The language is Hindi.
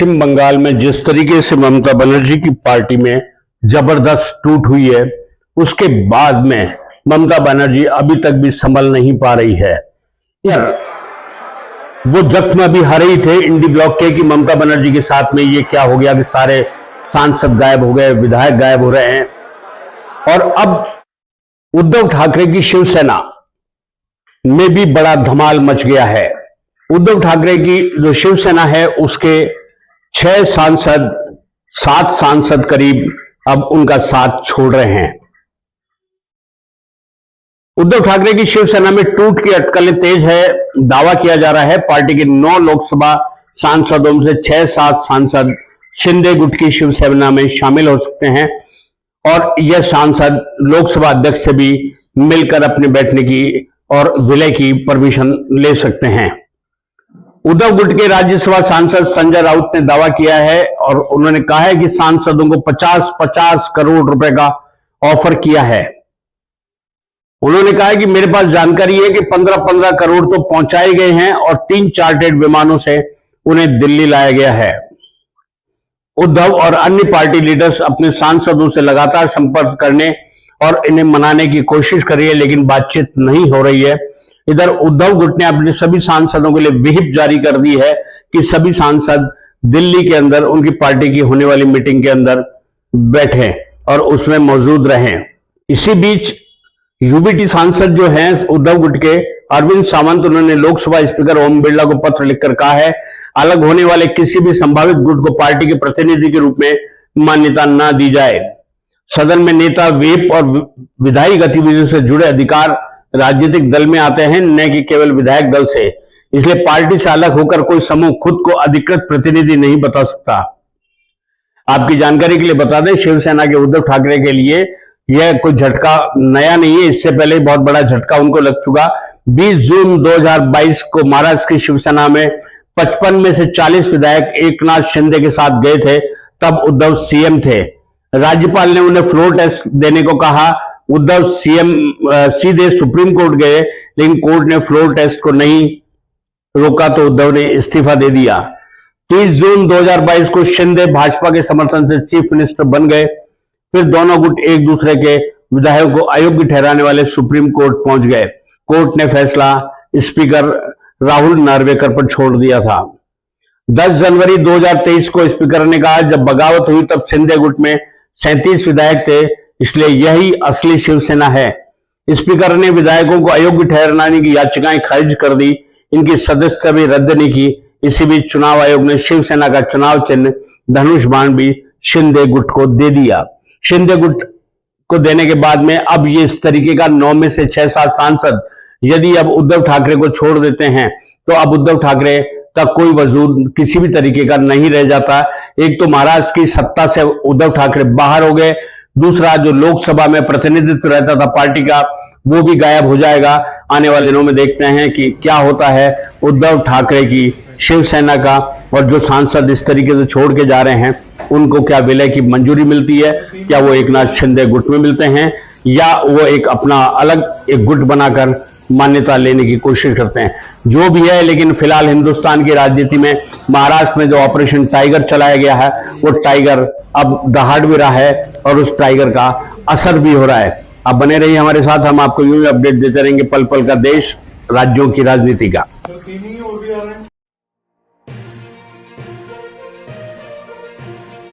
पश्चिम बंगाल में जिस तरीके से ममता बनर्जी की पार्टी में जबरदस्त टूट हुई है, उसके बाद में ममता बनर्जी अभी तक भी संभल नहीं पा रही है। यार, वो जख्म अभी हर ही थे इंडी ब्लॉक के कि ममता बनर्जी के साथ में ये क्या हो गया कि सारे सांसद गायब हो गए, विधायक गायब हो रहे हैं। और अब उद्धव ठाकरे की शिवसेना में भी बड़ा धमाल मच गया है। उद्धव ठाकरे की जो शिवसेना है उसके 7 सांसद करीब अब उनका साथ छोड़ रहे हैं। उद्धव ठाकरे की शिवसेना में टूट की अटकलें तेज है। दावा किया जा रहा है पार्टी के 9 लोकसभा सांसदों में से 6-7 सांसद शिंदे गुट की शिवसेना में शामिल हो सकते हैं और यह सांसद लोकसभा अध्यक्ष से भी मिलकर अपने बैठने की और विलय की परमिशन ले सकते हैं। उद्धव गुट के राज्यसभा सांसद संजय राउत ने दावा किया है और उन्होंने कहा है कि सांसदों को 50-50 करोड़ रुपए का ऑफर किया है। उन्होंने कहा है कि मेरे पास जानकारी है कि 15-15 करोड़ तो पहुंचाए गए हैं और 3 चार्टर्ड विमानों से उन्हें दिल्ली लाया गया है। उद्धव और अन्य पार्टी लीडर्स अपने सांसदों से लगातार संपर्क करने और इन्हें मनाने की कोशिश कर रही है, लेकिन बातचीत नहीं हो रही है। इधर उद्धव गुट ने अपने सभी सांसदों के लिए विहिप जारी कर दी है कि सभी सांसद दिल्ली के अंदर उनकी पार्टी की होने वाली मीटिंग के अंदर बैठे और उसमें मौजूद रहें। इसी बीच यूबीटी सांसद जो हैं उद्धव गुट के अरविंद सावंत, उन्होंने लोकसभा स्पीकर ओम बिरला को पत्र लिखकर कहा है अलग होने वाले किसी भी संभावित गुट को पार्टी के प्रतिनिधि के रूप में मान्यता न दी जाए। सदन में नेता, व्हिप और विधायी गतिविधियों से जुड़े अधिकार राजनीतिक दल में आते हैं, न कि केवल विधायक दल से। इसलिए पार्टी से अलग होकर कोई समूह खुद को अधिकृत प्रतिनिधि नहीं बता सकता। आपकी जानकारी के लिए बता दें, शिवसेना के उद्धव ठाकरे के लिए यह कोई झटका नया नहीं है। इससे पहले बहुत बड़ा झटका उनको लग चुका। 20 जून 2022 को महाराष्ट्र की शिवसेना में 55 में से 40 विधायक एकनाथ शिंदे के साथ गए थे। तब उद्धव सीएम थे। राज्यपाल ने उन्हें फ्लोर टेस्ट देने को कहा। उद्धव सीधे सुप्रीम कोर्ट गए, लेकिन कोर्ट ने फ्लोर टेस्ट को नहीं रोका तो उद्धव ने इस्तीफा दे दिया। 30 जून 2022 को शिंदे भाजपा के समर्थन से चीफ मिनिस्टर बन गए। फिर दोनों गुट एक दूसरे के विधायकों को अयोग्य ठहराने वाले सुप्रीम कोर्ट पहुंच गए। कोर्ट ने फैसला स्पीकर राहुल नार्वेकर पर छोड़ दिया था। 10 जनवरी 2023 को स्पीकर ने कहा जब बगावत हुई तब शिंदे गुट में 37 विधायक थे, इसलिए यही असली शिवसेना है। स्पीकर ने विधायकों को अयोग्य ठहराने की याचिकाएं खारिज कर दी, इनकी सदस्यता भी रद्द नहीं की। इसी बीच चुनाव आयोग ने शिवसेना का चुनाव चिन्ह धनुष बाण भी शिंदे गुट को दे दिया। शिंदे गुट को देने के बाद में अब ये इस तरीके का 9 में से 6-7 सांसद यदि अब उद्धव ठाकरे को छोड़ देते हैं तो अब उद्धव ठाकरे का कोई वजूद किसी भी तरीके का नहीं रह जाता। एक तो महाराष्ट्र की सत्ता से उद्धव ठाकरे बाहर हो गए, दूसरा जो लोकसभा में प्रतिनिधित्व रहता था पार्टी का वो भी गायब हो जाएगा। आने वाले दिनों में देखते हैं कि क्या होता है उद्धव ठाकरे की शिवसेना का, और जो सांसद इस तरीके से छोड़ के जा रहे हैं उनको क्या विलय की मंजूरी मिलती है, क्या वो एकनाथ शिंदे गुट में मिलते हैं या वो एक अपना अलग एक गुट बनाकर मान्यता लेने की कोशिश करते हैं। जो भी है, लेकिन फिलहाल हिंदुस्तान की राजनीति में महाराष्ट्र में जो ऑपरेशन टाइगर चलाया गया है वो टाइगर अब दहाड़ भी रहा है और उस टाइगर का असर भी हो रहा है। आप बने रहिए हमारे साथ, हम आपको यूं ही अपडेट देते रहेंगे पल पल का देश राज्यों की राजनीति का।